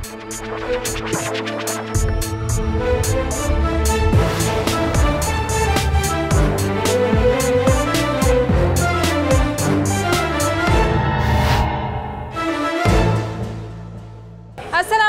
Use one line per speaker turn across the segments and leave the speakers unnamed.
अस्सलाम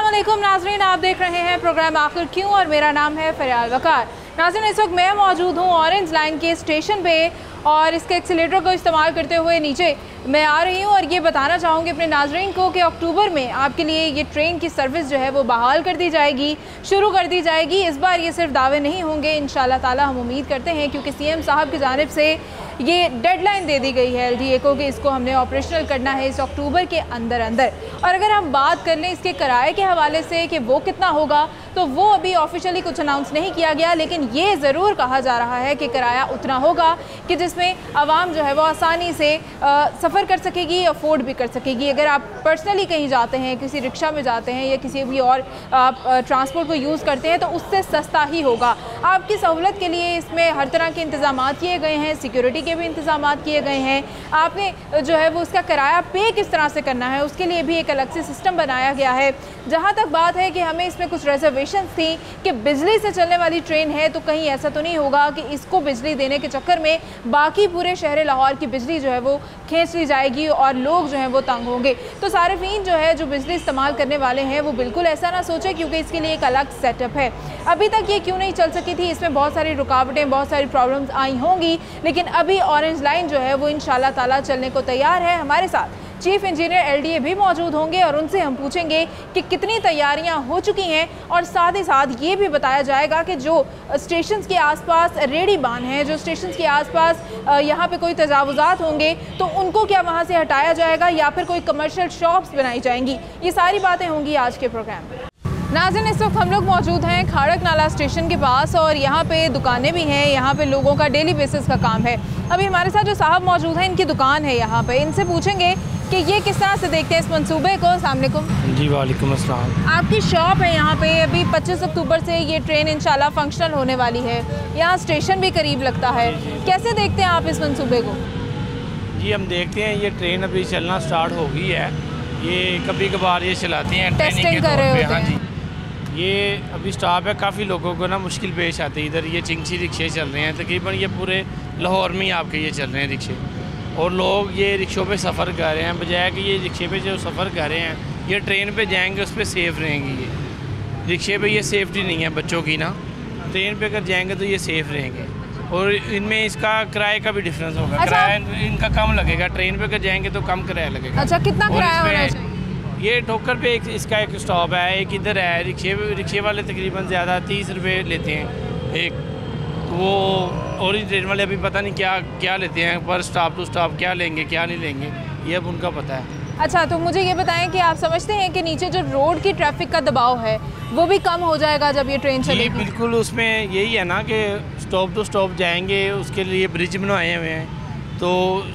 वालेकुम नाज़रीन, आप देख रहे हैं प्रोग्राम आखिर क्यों और मेरा नाम है फ़रियाल वकार। नाज़रीन, इस वक्त मैं मौजूद हूँ ऑरेंज लाइन के स्टेशन पे और इसके एक्सीलेटर को इस्तेमाल करते हुए नीचे मैं आ रही हूँ और ये बताना चाहूँगी अपने नाज़रीन को कि अक्टूबर में आपके लिए ये ट्रेन की सर्विस जो है वो बहाल कर दी जाएगी, शुरू कर दी जाएगी। इस बार ये सिर्फ दावे नहीं होंगे, इंशाल्लाह ताला हम उम्मीद करते हैं, क्योंकि सीएम साहब की जानिब से ये डेडलाइन दे दी गई है एलडीए को कि इसको हमने ऑपरेशनल करना है इस अक्टूबर के अंदर अंदर। और अगर हम बात कर लें इसके किराए के हवाले से कि वो कितना होगा, तो वो अभी ऑफिशियली कुछ अनाउंस नहीं किया गया, लेकिन ये ज़रूर कहा जा रहा है कि किराया उतना होगा कि जिसमें आवाम जो है वो आसानी से सफ़र कर सकेगी, अफोर्ड भी कर सकेगी। अगर आप पर्सनली कहीं जाते हैं, किसी रिक्शा में जाते हैं या किसी भी और ट्रांसपोर्ट को यूज़ करते हैं, तो उससे सस्ता ही होगा। आपकी सहूलत के लिए इसमें हर तरह के इंतज़ाम किए गए हैं, सिक्योरिटी के भी इंतज़ाम किए गए हैं। आपने जो है वो उसका किराया पे किस तरह से करना है उसके लिए भी एक अलग से सिस्टम बनाया गया है। जहाँ तक बात है कि हमें इसमें कुछ रिजर्वेशन थी कि बिजली से चलने वाली ट्रेन है, तो कहीं ऐसा तो नहीं होगा कि इसको बिजली देने के चक्कर में बाकी पूरे शहर लाहौर की बिजली जो है वो खींच ली जाएगी और लोग जो हैं वो तंग होंगे। तो सारिफीन जो है जो बिजली इस्तेमाल करने वाले हैं वो बिल्कुल ऐसा ना सोचें, क्योंकि इसके लिए एक अलग सेटअप है। अभी तक ये क्यों नहीं चल सकी थी, इसमें बहुत सारी रुकावटें, बहुत सारी प्रॉब्लम्स आई होंगी, लेकिन अभी ऑरेंज लाइन जो है वो इंशाल्लाह ताला चलने को तैयार है। हमारे साथ चीफ इंजीनियर एलडीए भी मौजूद होंगे और उनसे हम पूछेंगे कि कितनी तैयारियां हो चुकी हैं, और साथ ही साथ ये भी बताया जाएगा कि जो स्टेशन के आसपास रेडी बान हैं, जो स्टेशन के आसपास यहाँ पे कोई तजावुज़ात होंगे तो उनको क्या वहाँ से हटाया जाएगा या फिर कोई कमर्शियल शॉप्स बनाई जाएंगी। ये सारी बातें होंगी आज के प्रोग्राम में। नाज़रीन, इस वक्त हम लोग मौजूद हैं खाड़क नाला स्टेशन के पास और यहाँ पे दुकानें भी हैं, यहाँ पे लोगों का डेली बेसिस का काम है। अभी हमारे साथ जो साहब मौजूद हैं, इनकी दुकान है यहाँ पे, इनसे पूछेंगे कि ये किस तरह से देखते हैं इस मंसूबे को। अस्सलाम वालेकुम।
जी वालेकुम अस्सलाम।
आपकी शॉप है यहाँ पे, अभी 25 अक्टूबर से ये ट्रेन इंशाल्लाह फंक्शनल होने वाली है, यहाँ स्टेशन भी करीब लगता है, कैसे देखते हैं आप इस मंसूबे को?
जी हम देखते हैं ये ट्रेन अभी चलना स्टार्ट हो गई है, ये कभी कभार ये चलाती हैं
टेस्टिंग कर रहे होते हैं।
हाँ जी, ये अभी स्टॉप है, काफ़ी लोगों को ना मुश्किल पेश आती है। इधर ये चिंगसी रिक्शे चल रहे हैं, तकरीबन ये पूरे लाहौर में ही आपके ये चल रहे हैं रिक्शे, और लोग ये रिक्शों पे सफ़र कर रहे हैं, बजाय कि ये रिक्शे पे जो सफ़र कर रहे हैं ये ट्रेन पे जाएंगे उस पर सेफ़ रहेंगे। ये रिक्शे पे ये सेफ्टी नहीं है बच्चों की ना, ट्रेन पे अगर जाएंगे तो ये सेफ़ रहेंगे। और इनमें इसका किराए का भी डिफरेंस होगा।
अच्छा।
किराया इनका कम लगेगा, ट्रेन पे अगर जाएंगे तो कम किराया लगेगा।
अच्छा, कितना किराया होना चाहिए?
ये ठोकर पे इसका एक स्टॉप है, एक इधर है। रिक्शे वाले तकरीबन ज़्यादा 30 रुपये लेते हैं एक, वो ऑरेंज ट्रेन वाले अभी पता नहीं क्या लेते हैं, पर स्टॉप टू स्टॉप क्या लेंगे क्या नहीं लेंगे ये अब उनका पता है।
अच्छा, तो मुझे ये बताएं कि आप समझते हैं कि नीचे जो रोड की ट्रैफिक का दबाव है वो भी कम हो जाएगा जब ये ट्रेन चलेगी?
बिल्कुल, उसमें यही है ना कि स्टॉप टू स्टॉप जाएंगे, उसके लिए ब्रिज बनवाए हुए हैं तो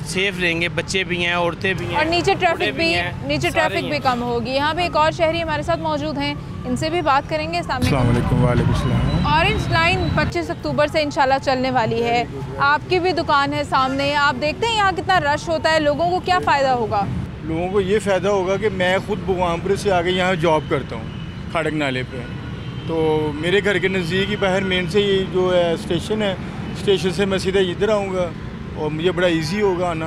सेफ रहेंगे, बच्चे भी हैं, औरतें भी हैं,
और नीचे ट्रैफिक भी कम होगी। यहाँ पे एक और शहरी हमारे साथ मौजूद हैं, इनसे भी बात करेंगे।
अस्सलाम वालेकुम। वालेकुम सलाम।
ऑरेंज लाइन 25 अक्टूबर से इंशाल्लाह चलने वाली है, आपकी भी दुकान है सामने, आप देखते हैं यहाँ कितना रश होता है, लोगों को क्या फ़ायदा होगा?
लोगों को ये फ़ायदा होगा कि मैं ख़ुद भगवानपुर से आगे यहाँ जॉब करता हूँ खाड़क नाले पे, तो मेरे घर के नज़दीक ही बाहर मेन से ये जो है स्टेशन है, स्टेशन से मैं सीधा इधर आऊँगा और मुझे बड़ा इजी होगा आना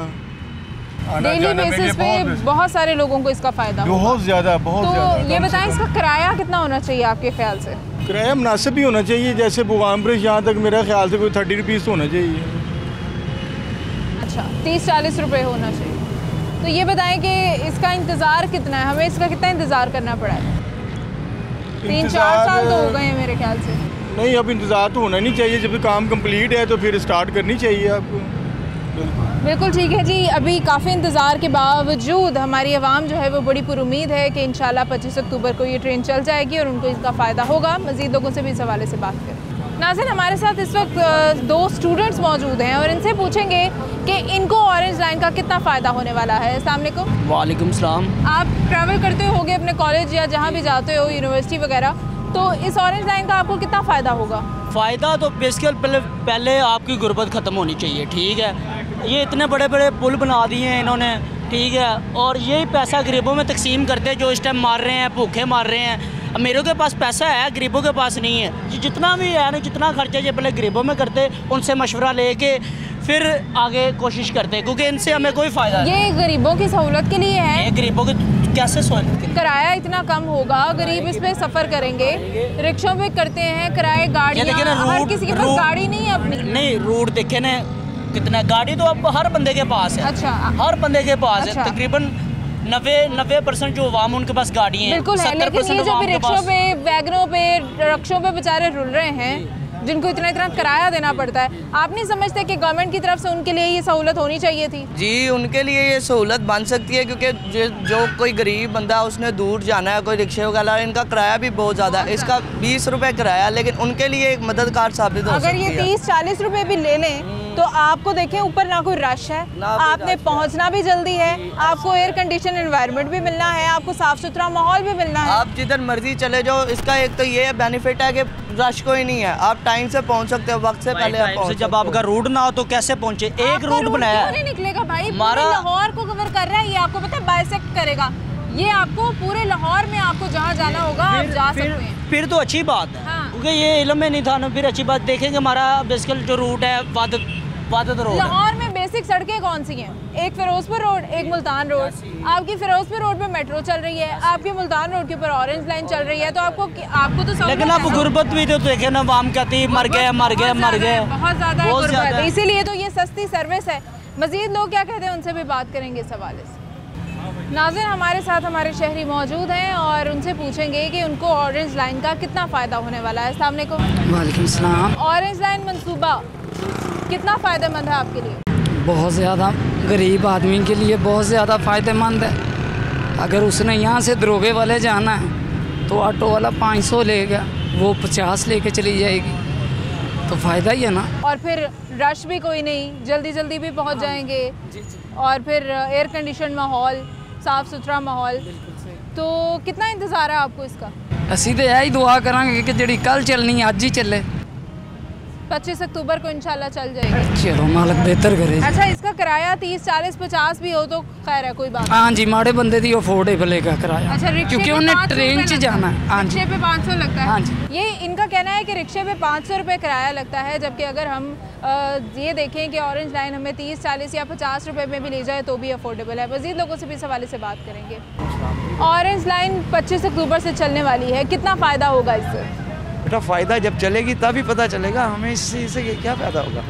डेली बेसिस पे बहुत सारे लोगों को इसका फ़ायदा
बहुत ज़्यादा।
तो ये बताएं इसका किराया कितना होना चाहिए आपके ख्याल से?
किराया मुनासिब ही होना चाहिए, जैसे भगवानपुर यहाँ तक मेरा ख्याल से कोई 30 रुपीज़ तो होना चाहिए।
अच्छा, 30-40 रुपये होना चाहिए। तो ये बताएं कि इसका इंतज़ार कितना है, हमें इसका कितना इंतज़ार करना पड़ा है? 3-4 साल तो हो गए हैं मेरे ख्याल से।
नहीं, अब इंतज़ार तो होना नहीं चाहिए, जब काम कंप्लीट है तो फिर स्टार्ट करनी चाहिए आपको।
बिल्कुल ठीक है जी। अभी काफ़ी इंतज़ार के बावजूद हमारी आवाम जो है वो बड़ी पुरुमीद है कि इंशाल्लाह 25 अक्टूबर को ये ट्रेन चल जाएगी और उनको इसका फ़ायदा होगा। मज़ीद लोगों से भी इस हवाले से बात करें। नाज़रीन, हमारे साथ इस वक्त 2 स्टूडेंट्स मौजूद हैं और इनसे पूछेंगे कि इनको ऑरेंज लाइन का कितना फ़ायदा होने वाला है। अस्सलाम वालेकुम।
वालेकुम सलाम।
आप ट्रैवल करते होगे अपने कॉलेज या जहाँ भी जाते हो, यूनिवर्सिटी वगैरह, तो इस ऑरेंज लाइन का आपको कितना फ़ायदा होगा?
फ़ायदा तो बेसिकल पहले आपकी गुर्बत ख़त्म होनी चाहिए, ठीक है। ये इतने बड़े बड़े पुल बना दिए हैं इन्होंने, ठीक है, और यही पैसा गरीबों में तकसीम करते हैं जो इस टाइम मार रहे हैं, भूखे मार रहे हैं। अब मेरे के पास पैसा है, गरीबों के पास नहीं है। जितना भी है ना, जितना खर्चा ये पहले गरीबों में करते, उनसे मशवरा लेके फिर आगे कोशिश करते, क्योंकि इनसे हमें कोई फ़ायदा नहीं।
ये गरीबों की सहूलत के लिए है।
ये गरीबों की कैसे सहूलत के लिए?
किराया इतना कम होगा, गरीब इस पे सफ़र करेंगे, रिक्शों पे करते हैं किराए, गाड़ियाँ, हर किसी के पास गाड़ी नहीं है अपनी।
नहीं, रूट देखे ना कितना, गाड़ी तो अब हर बंदे के पास है।
अच्छा,
हर बंदे के पास
अच्छा।
है। तकरीबन 90% जो अवाम उनके पास गाड़ी है।
बिल्कुल है, लेकिन ये जो भी रिक्शों पे, वैगनों पे, रक्षों पे बेचारे रुल रहे हैं, जिनको इतना इतना किराया देना पड़ता है, आप नहीं समझते कि गवर्नमेंट की तरफ से उनके लिए ये सहूलत होनी चाहिए थी?
जी, उनके लिए ये सहूलत बन सकती है, क्योंकि जो कोई गरीब बंदा उसने दूर जाना है, कोई रिक्शे वगैरह, इनका किराया भी बहुत ज़्यादा है। इसका 20 रुपये किराया, लेकिन उनके लिए एक मददगार साबित हो सकती है।
अगर ये 30-40 रुपए भी ले लें तो आपको देखें ऊपर ना कोई रश है, आपने पहुंचना भी जल्दी है, आपको एयर कंडीशन एनवायरनमेंट भी मिलना है, आपको साफ सुथरा माहौल भी मिलना है।
आप जिधर मर्जी चले जाओ, इसका एक तो ये बेनिफिट है कि रश कोई नहीं है, आप टाइम से पहुंच सकते हो, वक्त से पहले आप पहुंच।
जब आपका रूट ना हो तो कैसे पहुंचे? एक रूट बनाया
क्यों नहीं निकलेगा भाई?
हमारा
पूरे लाहौर को कवर कर रहा है, ये आपको पता है बाइसेक्ट करेगा, ये आपको पूरे लाहौर में आपको जहाँ जाना होगा आप जा सकते हैं।
फिर तो अच्छी बात है,
हाँ।
क्योंकि ये इल्म में नहीं था ना, फिर अच्छी बात। देखेंगे हमारा बेसिकल जो रूट है वादत रोड है।
लाहौर में बेसिक सड़कें कौन सी हैं? एक फिरोजपुर रोड, एक मुल्तान रोड। आपकी फिरोजपुर रोड पे मेट्रो चल रही है, आपके मुल्तान रोड के ऊपर ऑरेंज लाइन चल रही है, तो आपको तो सब।
लेकिन आप गुर्बत भी तो देखे ना, वाम कहती मर गए
बहुत ज़्यादा है गुर्बत, इसीलिए तो ये सस्ती सर्विस है। मजीद लोग क्या कहते हैं उनसे भी बात करेंगे इस हवाले से। नाज़िर, हमारे साथ हमारे शहरी मौजूद हैं और उनसे पूछेंगे कि उनको ऑरेंज लाइन का कितना फ़ायदा होने वाला है। अस्सलाम वालेकुम।
वालेकुम सलाम।
ऑरेंज लाइन मंसूबा कितना फ़ायदेमंद है आपके लिए?
बहुत ज़्यादा, गरीब आदमी के लिए बहुत ज़्यादा फ़ायदेमंद है। अगर उसने यहाँ से दरोगे वाले जाना है तो ऑटो वाला 500 लेगा, वो 50 लेके चली जाएगी, तो फ़ायदा ही है ना।
और फिर रश भी कोई नहीं, जल्दी जल्दी भी पहुँच जाएंगे, और फिर एयर कंडीशन माहौल, साफ़ सुथरा माहौल, तो कितना इंतज़ार है आपको इसका?
असी तो यही दुआ करांगे कि जी कल चलनी अज ही चले।
25 अक्टूबर को इंशाल्लाह चल जाएगी।
चलो मालक बेहतर करे।
अच्छा, इसका किराया 30, 40, 50 भी हो तो खैर है, कोई बात।
हाँ जी, माड़े बंदे दी अफोर्डेबल है किराया।
अच्छा,
क्योंकि उन्हें ट्रेन से जाना है। हाँ जी,
रिक्शे पे 500 लगता है।
हाँ जी।
ये इनका कहना है कि रिक्शे पे 500 रुपये किराया लगता है, जबकि अगर हम ये देखें कि ऑरेंज लाइन हमें 30, 40 या 50 रुपये में भी ले जाए तो भी अफोर्डेबल है। मज़ीद लोगों से भी इस हवाले से बात करेंगे। ऑरेंज लाइन 25 अक्टूबर से चलने वाली है, कितना फ़ायदा होगा इससे?
बेटा, फ़ायदा जब चलेगी तभी पता चलेगा हमें इससे क्या फ़ायदा होगा।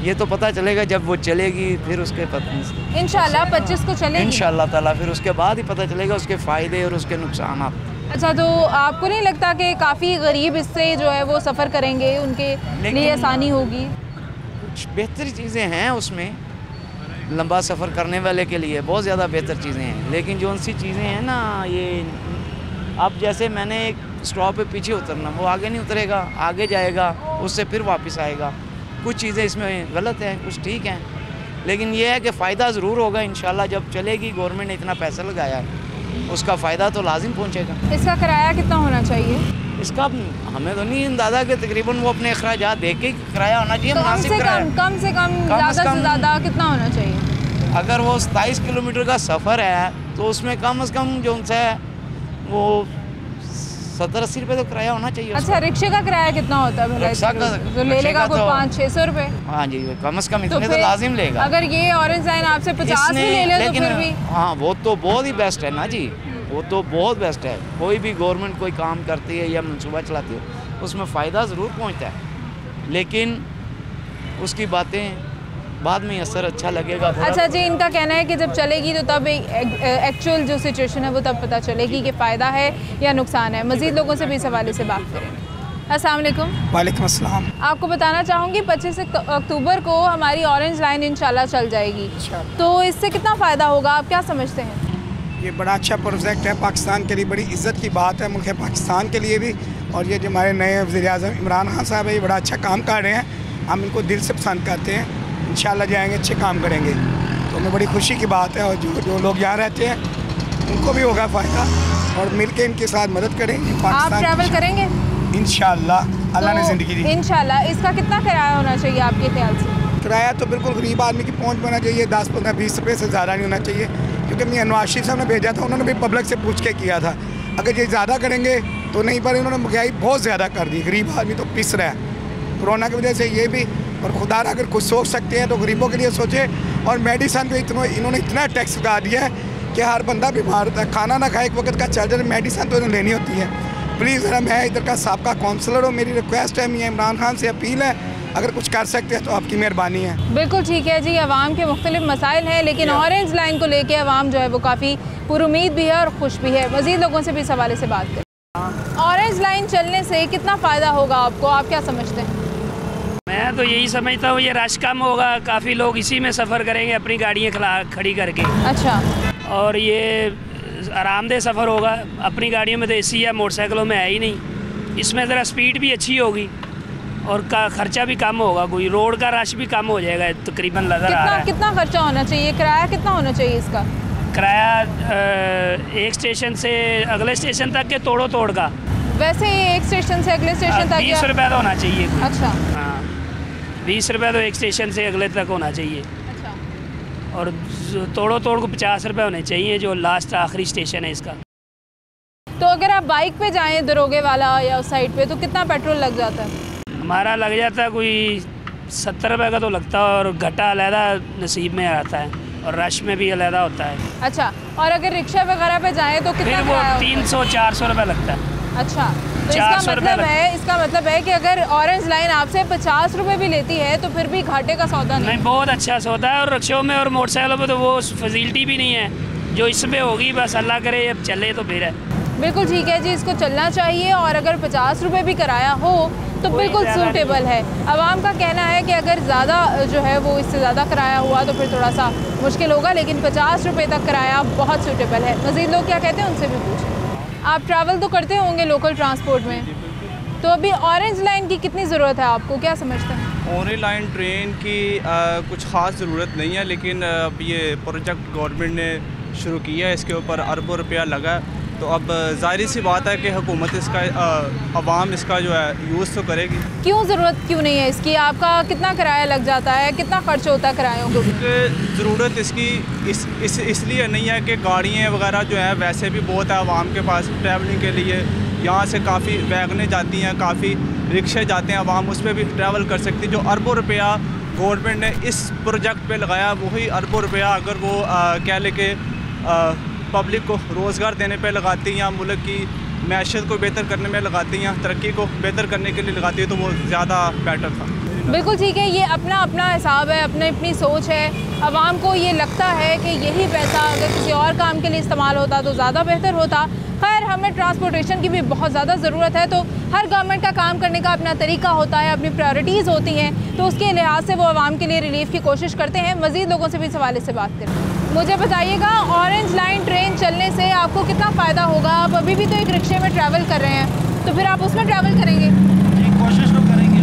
ये तो पता चलेगा जब वो चलेगी, फिर उसके पता
इंशाल्लाह 25 को चलेगी
इंशाल्लाह ताला, फिर उसके बाद ही पता चलेगा उसके फ़ायदे और उसके नुकसान।
अच्छा, तो आपको नहीं लगता कि काफ़ी गरीब इससे जो है वो सफ़र करेंगे, उनके लिए आसानी होगी?
कुछ बेहतर चीज़ें हैं उसमें, लंबा सफ़र करने वाले के लिए बहुत ज़्यादा बेहतर चीज़ें हैं, लेकिन जो सी चीज़ें हैं ना, ये अब जैसे मैंने एक स्टॉप पे पीछे उतरना, वो आगे नहीं उतरेगा, आगे जाएगा, उससे फिर वापस आएगा। कुछ चीज़ें इसमें गलत हैं, कुछ ठीक हैं, लेकिन ये है कि फ़ायदा ज़रूर होगा इंशाल्लाह। जब चलेगी, गवर्नमेंट ने इतना पैसा लगाया है, उसका फ़ायदा तो लाजिम पहुँचेगा।
इसका किराया कितना होना चाहिए?
इसका हमें तो नहीं अंदाज़ा कि तकरीबन वो अपने अखराजात देख के किराया होना चाहिए,
तो
मुनासिब किराया।
कम से कम ज़्यादा से ज़्यादा कितना होना चाहिए?
अगर वो 27 किलोमीटर का सफ़र है तो उसमें कम से कम जो उनसे वो 70-80 रुपये तो किराया होना चाहिए।
अच्छा, रिक्शे का किराया कितना होता है?
रिक्शा का
तो ले लेगा कोई 500-600 रुपये?
हाँ जी, कम से कम इतने तो लाजिम लेगा।
अगर ये ऑरेंज लाइन आपसे 50 भी ले ले तो फिर भी
हाँ, वो तो बहुत ही बेस्ट है ना जी, वो तो बहुत बेस्ट है। कोई भी गवर्नमेंट कोई काम करती है या मनसूबा चलाती है, उसमें फ़ायदा ज़रूर पहुँचता है, लेकिन उसकी बातें बाद में असर अच्छा लगेगा।
अच्छा जी, इनका कहना है कि जब चलेगी तो तब एक्चुअल जो सिचुएशन है वो तब पता चलेगी कि फ़ायदा है या नुकसान है। मज़ीद लोगों से भी इस हवाले से बात करेंगे। अस्सलाम वालेकुम।
वालेकुम अस्सलाम।
आपको बताना चाहूँगी 25 अक्टूबर को हमारी ऑरेंज लाइन इंशाल्लाह चल जाएगी, तो इससे कितना फ़ायदा होगा, आप क्या समझते हैं?
ये बड़ा अच्छा प्रोजेक्ट है, पाकिस्तान के लिए बड़ी इज़्ज़त की बात है, मुल्क पाकिस्तान के लिए भी। और ये जो हमारे नए वज़ीर-ए-आज़म इमरान खान साहब है, ये बड़ा अच्छा काम कर रहे हैं, हम इनको दिल से पसंद करते हैं। इंशाल्लाह जाएंगे, अच्छे काम करेंगे, तो हमें बड़ी खुशी की बात है। और जो लोग यहाँ रहते हैं उनको भी होगा फ़ायदा, और मिलके इनके साथ मदद करेंगे।
आप ट्रैवल करेंगे
इंशाल्लाह, अल्लाह ने ज़िंदगी दी।
इंशाल्लाह। इसका कितना किराया होना चाहिए आपके ख्याल से?
किराया तो बिल्कुल गरीब आदमी की पहुंच होना चाहिए, 10, 15, 20 रुपये से ज़्यादा नहीं होना चाहिए, क्योंकि मियां नवाज शरीफ साहब ने भेजा था, उन्होंने भी पब्लिक से पूछ के किया था। अगर ये ज़्यादा करेंगे तो नहीं, पर इन्होंने महंगाई बहुत ज़्यादा कर दी, गरीब आदमी तो पिस रहा है कोरोना की वजह से। ये भी और खुदा अगर कुछ सोच सकते हैं तो गरीबों के लिए सोचे। और मेडिसन पे इन्होंने इतना टैक्स लगा दिया है कि हर बंदा बीमार होता है, खाना ना खाए एक वक्त का चार्जर, मेडिसन तो इन्हें लेनी होती है। प्लीज़ ज़रा, मैं इधर का साबका काउंसलर हूँ, मेरी रिक्वेस्ट है, मियां इमरान खान से अपील है, अगर कुछ कर सकते हैं तो आपकी मेहरबानी है।
बिल्कुल ठीक है जी, अवाम के मुख्तलिफ मसाइल हैं, लेकिन ऑरेंज लाइन को लेके अवाम जो है वो काफ़ी पुरुमीद भी है और खुश भी है। मज़ीद लोगों से भी इस हवाले से बात करें। ऑरेंज लाइन चलने से कितना फ़ायदा होगा आपको, आप क्या समझते हैं?
मैं तो यही समझता हूँ ये रश कम होगा, काफ़ी लोग इसी में सफ़र करेंगे अपनी गाड़ियाँ खड़ी करके।
अच्छा। और
ये आरामदेह सफ़र होगा। अपनी गाड़ियों में तो एसी है, मोटरसाइकिलों में है ही नहीं। इसमें ज़रा स्पीड भी अच्छी होगी और का खर्चा भी कम होगा, कोई रोड का रश भी कम हो जाएगा तकरीबन नज़र आ रहा है।
कितना खर्चा होना चाहिए, किराया कितना होना चाहिए इसका?
किराया एक स्टेशन से अगले स्टेशन तक के तोड़ का।
वैसे एक स्टेशन से अगले स्टेशन तक
20 रुपये तो होना चाहिए।
अच्छा।
हाँ, 20 रुपये तो एक स्टेशन से अगले तक होना चाहिए।
अच्छा।
और तोड़ को 50 रुपये होने चाहिए, जो लास्ट आखिरी स्टेशन है इसका।
तो अगर आप बाइक पे जाएं दरोगे वाला या उस साइड पे, तो कितना पेट्रोल लग जाता है?
हमारा लग जाता है कोई 70 रुपये का तो लगता है, और घटा अलहदा नसीब में आता है और रश में भी अलहदा होता है।
अच्छा। और अगर रिक्शा वगैरह पे जाएं तो कितना?
फिर वो 300-400 रुपये लगता है।
अच्छा, तो इसका मतलब है कि अगर ऑरेंज लाइन आपसे 50 रुपये भी लेती है तो फिर भी घाटे का सौदा नहीं।
बहुत अच्छा सौदा है। और रिक्शों में और मोटरसाइकिलों पे तो वो फैसिलिटी भी नहीं है जो इसमें होगी, बस अल्लाह करे अब चले तो फिर है।
बिल्कुल ठीक है जी, इसको चलना चाहिए। और अगर 50 रुपये भी किराया हो तो बिल्कुल सूटेबल है। आवाम का कहना है कि अगर ज़्यादा जो है वो इससे ज़्यादा किराया हुआ तो फिर थोड़ा सा मुश्किल होगा, लेकिन 50 रुपये तक किराया बहुत सूटेबल है। मज़ीद लोग क्या कहते हैं उनसे भी पूछें। आप ट्रैवल तो करते होंगे लोकल ट्रांसपोर्ट में, तो अभी ऑरेंज लाइन की कितनी ज़रूरत है आपको, क्या समझते हैं?
ऑरेंज लाइन ट्रेन की कुछ ख़ास ज़रूरत नहीं है, लेकिन अब ये प्रोजेक्ट गवर्नमेंट ने शुरू किया है, इसके ऊपर अरबों रुपया लगा, तो अब ज़ाहिर सी बात है कि हुकूमत इसका अवाम इसका जो है यूज़ तो करेगी।
क्यों ज़रूरत क्यों नहीं है इसकी? आपका कितना किराया लग जाता है, कितना खर्च होता है किरायों को?
ज़रूरत इसकी इसलिए नहीं है कि गाड़ियाँ वगैरह जो है वैसे भी बहुत है आवाम के पास ट्रैवलिंग के लिए। यहाँ से काफ़ी वैगनें जाती हैं, काफ़ी रिक्शे जाते हैं, आवाम उस पर भी ट्रैवल कर सकती है। जो अरबों रुपया गवर्नमेंट ने इस प्रोजेक्ट पे लगाया, वही अरबों रुपया अगर वो कह ले के पब्लिक को रोज़गार देने पे लगाती हैं या मुल्क की मैशत को बेहतर करने में लगाती हैं, तरक्की को बेहतर करने के लिए लगाती है, तो वो ज़्यादा बेटर था।
बिल्कुल ठीक है, ये अपना अपना हिसाब है, अपनी सोच है। आवाम को ये लगता है कि यही पैसा अगर किसी और काम के लिए इस्तेमाल होता तो ज़्यादा बेहतर होता। खैर, हमें ट्रांसपोर्टेशन की भी बहुत ज़्यादा ज़रूरत है, तो हर गवर्नमेंट का काम करने का अपना तरीका होता है, अपनी प्रायोरिटीज़ होती हैं, तो उसके लिहाज से वो आवाम के लिए रिलीफ की कोशिश करते हैं। मज़ीद लोगों से भी इस हवाले से बात करें। मुझे बताइएगा, ऑरेंज लाइन ट्रेन चलने से आपको कितना फ़ायदा होगा? आप अभी भी तो एक रिक्शे में ट्रैवल कर रहे हैं, तो फिर आप उसमें ट्रैवल करेंगे?
जी, कोशिश तो करेंगे।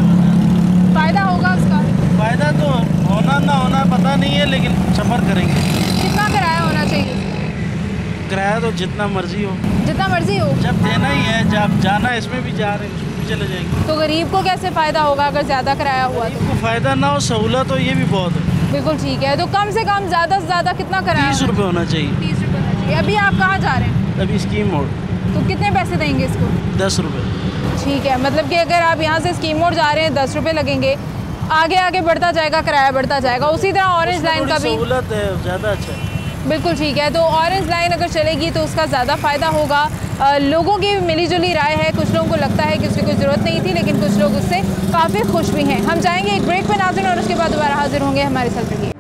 फ़ायदा होगा उसका?
फ़ायदा तो होना ना होना पता नहीं है, लेकिन सफ़र करेंगे।
कितना किराया होना चाहिए?
किराया तो जितना मर्जी हो।
जितना मर्जी हो?
जब देना ही है, जब जाना है, इसमें भी जा रहे हैं, इसमें भी चले जाएंगे।
तो गरीब को कैसे फ़ायदा होगा अगर ज़्यादा किराया हुआ?
तो फ़ायदा ना हो, सहूलत हो, ये भी बहुत है।
बिल्कुल ठीक है, तो कम से कम ज़्यादा से ज़्यादा कितना किराया?
30 रुपये होना चाहिए।
30 रुपये होना चाहिए। अभी आप कहाँ जा रहे हैं?
अभी स्कीम मोड़।
तो कितने पैसे देंगे इसको?
10 रुपये।
ठीक है, मतलब कि अगर आप यहाँ से स्कीम मोड़ जा रहे हैं 10 रुपये लगेंगे, आगे आगे बढ़ता जाएगा, किराया बढ़ता जाएगा। उसी तरह ऑरेंज लाइन का भी
सहूलत है, ज़्यादा अच्छा है।
बिल्कुल ठीक है, तो ऑरेंज लाइन अगर चलेगी तो उसका ज़्यादा फ़ायदा होगा। लोगों की मिली जुली राय है, कुछ लोगों को लगता है कि उसकी कोई ज़रूरत नहीं थी, लेकिन कुछ लोग उससे काफ़ी खुश भी हैं। हम जाएंगे एक ब्रेक पे नाज़रीन, और उसके बाद दोबारा हाजिर होंगे। हमारे साथ रहिए।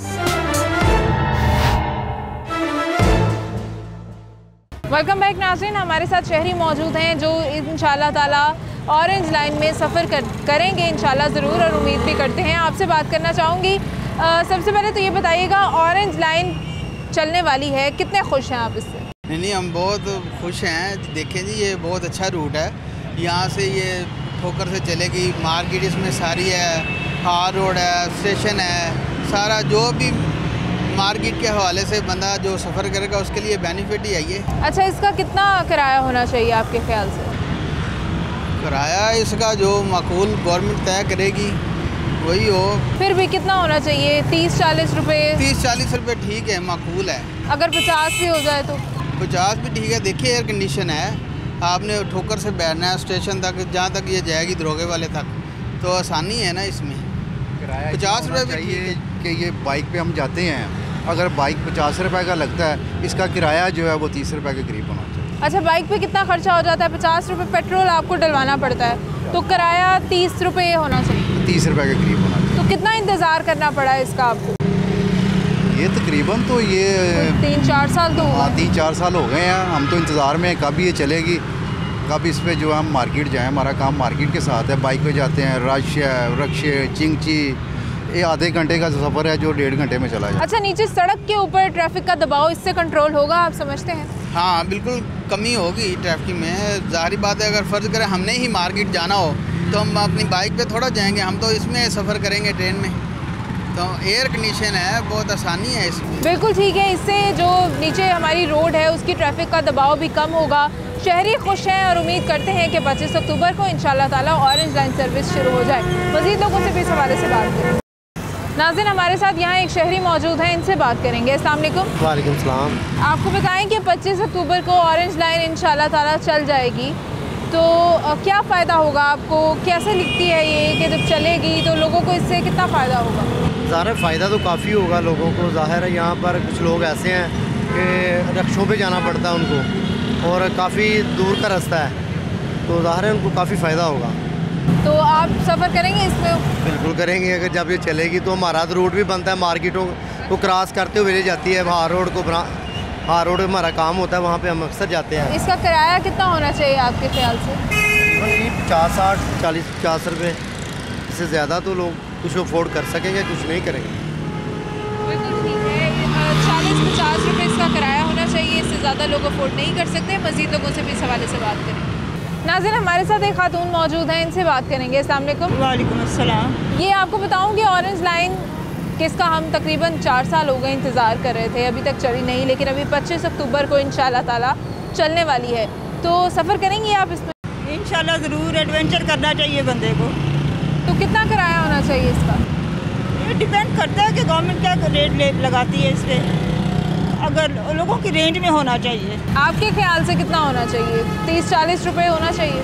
वेलकम बैक नाज़रीन, हमारे साथ शहरी मौजूद हैं जो इंशाल्लाह ताला ऑरेंज लाइन में सफ़र करेंगे इंशाल्लाह ज़रूर, और उम्मीद भी करते हैं। आपसे बात करना चाहूँगी, सबसे पहले तो ये बताइएगा, ऑरेंज लाइन चलने वाली है, कितने खुश हैं आप इससे?
नहीं, हम बहुत खुश हैं। देखें जी, ये बहुत अच्छा रूट है। यहाँ से ये ठोकर से चलेगी, मार्केट इसमें सारी है, हार रोड है, स्टेशन है, सारा जो भी मार्केट के हवाले से बंदा जो सफ़र करेगा उसके लिए बेनिफिट ही है ये।
अच्छा, इसका कितना किराया होना चाहिए आपके ख्याल से?
किराया इसका जो माकूल गवर्नमेंट तय करेगी वही हो।
फिर भी कितना होना चाहिए? 30-40 रुपये?
30-40 रुपये ठीक है, माकूल है।
अगर 50 भी हो जाए तो?
50 भी ठीक है। देखिए एयर कंडीशन है, आपने ठोकर से बैठना है स्टेशन तक, जहाँ तक ये जाएगी दरोगे वाले तक, तो आसानी है ना इसमें। 50 रुपये भी ठीक है
कि ये बाइक पे हम जाते हैं, अगर बाइक 50 रुपये का लगता है, इसका किराया जो है वो 30 रुपये के करीब होना चाहिए।
अच्छा, बाइक पे कितना खर्चा हो जाता है? 50 रुपये पेट्रोल आपको डलवाना पड़ता है, तो किराया 30 रुपये होना चाहिए।
30 रुपये के करीब होना चाहिए।
तो कितना इंतज़ार करना पड़ा है इसका आपको?
ये तकरीबन तो ये
3-4 साल तो
हाँ 3-4 साल हो गए हैं। हम तो इंतज़ार में कब ये चलेगी, कब इस पे जो हम मार्केट जाएं। हमारा काम मार्केट के साथ है, बाइक पे जाते हैं, रश है, रक्शे, चिंगची, ये आधे घंटे का सफ़र है जो 1.5 घंटे में चला जाए।
अच्छा, नीचे सड़क के ऊपर ट्रैफिक का दबाव इससे कंट्रोल होगा, आप समझते हैं?
हाँ बिल्कुल कमी होगी ट्रैफिक में। ज़ाहिर बात है, अगर फ़र्ज़ करें हमने ही मार्केट जाना हो तो हम अपनी बाइक पे थोड़ा जाएंगे, हम तो इसमें सफ़र करेंगे ट्रेन में। तो एयर कंडीशन है, बहुत आसानी है इसमें।
बिल्कुल ठीक है, इससे जो नीचे हमारी रोड है उसकी ट्रैफिक का दबाव भी कम होगा। शहरी खुश हैं और उम्मीद करते हैं कि 25 अक्टूबर को इंशाल्लाह ताला ऑरेंज लाइन सर्विस शुरू हो जाए। मज़ीद लोगों से भी इस हवाले से बात करें। नाज़रीन, हमारे साथ यहाँ एक शहरी मौजूद हैं, इनसे बात करेंगे। अस्सलाम वालेकुम।
वालेकुम सलाम।
आपको बताएं कि 25 अक्टूबर को ऑरेंज लाइन इंशाल्लाह ताला चल जाएगी, तो क्या फ़ायदा होगा आपको? कैसे लिखती है ये कि जब चलेगी तो लोगों को इससे कितना फ़ायदा होगा?
ज़ाहिर फ़ायदा तो काफ़ी होगा लोगों को। ज़ाहिर है यहाँ पर कुछ लोग ऐसे हैं कि रक्षों पे जाना पड़ता है उनको, और काफ़ी दूर का रास्ता है, तो ज़ाहिर है उनको काफ़ी फ़ायदा होगा।
तो आप सफ़र करेंगे इसमें?
बिल्कुल करेंगे। अगर जब ये चलेगी तो हमारा तो रूट भी बनता है, मार्केटों को क्रॉस करते हुए ले जाती है। हार रोड को हार रोड हमारा काम होता है, वहाँ पे हम अक्सर जाते हैं।
इसका किराया कितना होना चाहिए आपके ख्याल से?
50, 60, 40, 50 रुपये। इससे ज़्यादा तो लोग कुछ अफोर्ड कर सकेंगे, कुछ नहीं करेंगे।
बिल्कुल ठीक है, 40-50 रुपये इसका किराया होना चाहिए, इससे ज़्यादा लोग अफोर्ड नहीं कर सकते। मज़ीद लोगों से भी इस हवाले से बात करें। नाज़रीन, हमारे साथ एक खातून मौजूद हैं, इनसे बात करेंगे। अस्सलाम वालेकुम।
वालेकुम अस्सलाम।
ये आपको बताऊं कि ऑरेंज लाइन किसका हम तकरीबन 4 साल हो गए इंतज़ार कर रहे थे, अभी तक चली नहीं, लेकिन अभी 25 अक्टूबर को इंशाल्लाह ताला चलने वाली है। तो सफ़र करेंगी आप इसमें?
इंशाल्लाह ज़रूर। एडवेंचर करना चाहिए बंदे को।
तो कितना किराया होना चाहिए इसका?
ये डिपेंड करता है कि गवर्नमेंट क्या रेट लगाती है इस पर। अगर लोगों की रेंज में होना चाहिए।
आपके ख्याल से कितना होना चाहिए? 30-40 रुपये होना चाहिए?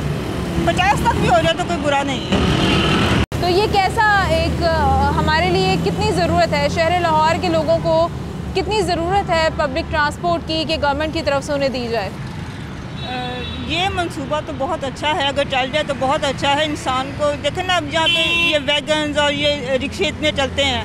50 तक भी हो जाए तो कोई बुरा नहीं है।
तो ये कैसा एक हमारे लिए कितनी ज़रूरत है, शहर लाहौर के लोगों को कितनी ज़रूरत है पब्लिक ट्रांसपोर्ट की कि गवर्नमेंट की तरफ से उन्हें दी जाए?
ये मंसूबा तो बहुत अच्छा है, अगर चल जाए तो बहुत अच्छा है। इंसान को देखें ना, अब जहाँ पे ये वैगन्स और ये रिक्शे इतने चलते हैं,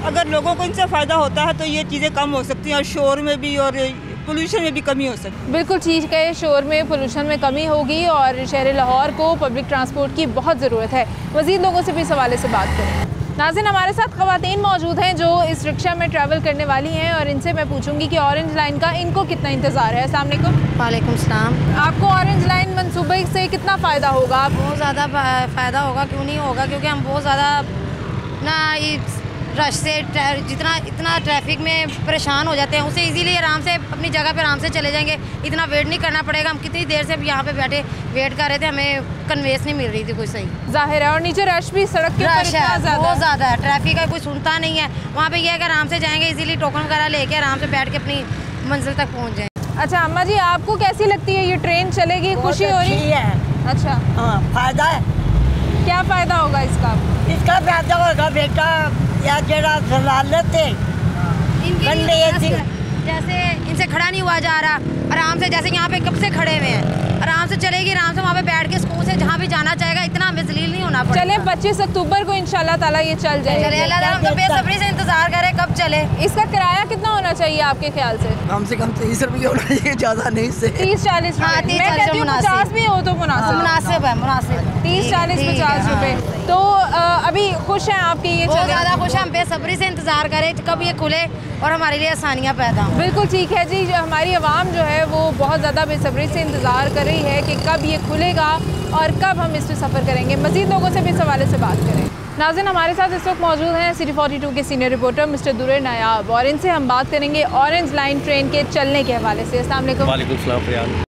अगर लोगों को इनसे फ़ायदा होता है तो ये चीज़ें कम हो सकती हैं और शोर में भी और पोल्यूशन में भी कमी हो सकती है।
बिल्कुल ठीक है, शोर में पोल्यूशन में कमी होगी और शहर लाहौर को पब्लिक ट्रांसपोर्ट की बहुत ज़रूरत है। मज़ीद लोगों से भी इस हवाले से बात करें। नाज़रीन, हमारे साथ ख़वातीन मौजूद हैं जो इस रिक्शा में ट्रैवल करने वाली हैं और इनसे मैं पूछूंगी कि ऑरेंज लाइन का इनको कितना इंतज़ार है। अस्सलाम वालेकुम।
वालेकुम सलाम।
आपको ऑरेंज लाइन मनसूबे से कितना फ़ायदा होगा?
बहुत ज़्यादा फ़ायदा होगा, क्यों नहीं होगा, क्योंकि हम बहुत ज़्यादा ना रश से इतना ट्रैफिक में परेशान हो जाते हैं, उसे इजीली आराम से अपनी जगह पे आराम से चले जाएंगे, इतना वेट नहीं करना पड़ेगा। हम कितनी देर से यहाँ पे बैठे वेट कर रहे थे, हमें कन्वेंस नहीं मिल रही थी कोई सही।
जाहिर है, और नीचे रश भी सड़क के ऊपर
रश है, बहुत ज़्यादा है, ट्रैफिक का कोई सुनता नहीं है। वहाँ पे ये है कि आराम से जाएंगे, इजीली टोकन वगैरह लेके आराम से बैठ के अपनी मंजिल तक पहुँच जाएंगे।
अच्छा अम्मा जी, आपको कैसी लगती है ये ट्रेन चलेगी? खुशी हो रही
है?
अच्छा
हाँ, फ़ायदा है।
क्या फ़ायदा होगा इसका?
इसका फ़ायदा होगा बेटा या जरा जलालत है,
जैसे इनसे खड़ा नहीं हुआ जा रहा, आराम से जैसे यहाँ पे कब से खड़े हुए हैं, आराम से चलेगी, आराम से वहाँ पे बैठ के सुकून से जहाँ भी जाना चाहेगा, इतना हमें जलील नहीं होना पड़ेगा।
चले 25 अक्टूबर को इंशाल्लाह ताला ये चल जाएगा।
हम तो बेसब्री से इंतजार करें कब चले।
इसका किराया कितना होना चाहिए आपके ख्याल से?
कम से कम 30 रुपये होना चाहिए, ज़्यादा नहीं से
30-40।
हाँ,
50 भी हो तो
मुनासिब है, मुनासिब
30-40-50 रुपए। तो अभी खुश हैं आपके ये?
बहुत ज़्यादा खुश हैं, हम बेसब्री से इंतजार करें कब ये खुले और हमारे लिए आसानियाँ पैदा हों।
बिल्कुल ठीक है जी, हमारी आवाम जो है वो बहुत ज़्यादा बेसब्री से इंतज़ार कर रही है कि कब ये खुलेगा और कब हम इस पर सफ़र करेंगे। मज़ीद लोगों से भी इस हवाले से बात करें। नाज़रीन, हमारे साथ इस वक्त मौजूद हैं सिटी 42 के सीनियर रिपोर्टर मिस्टर दुरे नायाब, और इनसे हम बात करेंगे ऑरेंज लाइन ट्रेन के चलने के हवाले से। अस्सलाम वालेकुम।
वालेकुम सलाम।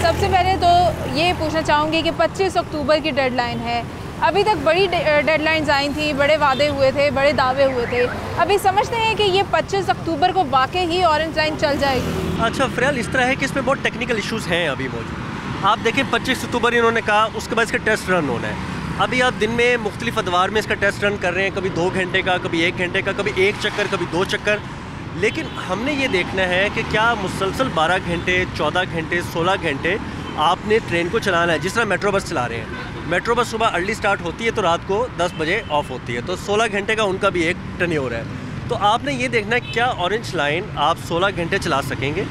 सबसे पहले तो ये पूछना चाहूँगी कि 25 अक्टूबर की डेडलाइन है, अभी तक बड़ी डेडलाइंस आई थी, बड़े वादे हुए थे, बड़े दावे हुए थे। अभी समझते हैं कि ये 25 अक्टूबर को वाकई ही ऑरेंज लाइन चल जाएगी?
अच्छा फ़िलहाल इस तरह है कि इसमें बहुत टेक्निकल इश्यूज़ हैं अभी मौजूद। आप देखें 25 अक्टूबर इन्होंने कहा, उसके बाद इसका टेस्ट रन होना है। अभी आप दिन में मुख्तलिफ अदवार में इसका टेस्ट रन कर रहे हैं, कभी 2 घंटे का, कभी 1 घंटे का, कभी 1 चक्कर, कभी 2 चक्कर। लेकिन हमने ये देखना है कि क्या मुसलसल 12 घंटे, 14 घंटे, 16 घंटे आपने ट्रेन को चलाना है। जिस तरह मेट्रो बस चला रहे हैं, मेट्रो बस सुबह अर्ली स्टार्ट होती है तो रात को 10 बजे ऑफ होती है, तो 16 घंटे का उनका भी एक टर्नओवर है। तो आपने ये देखना है क्या ऑरेंज लाइन आप 16 घंटे चला सकेंगे,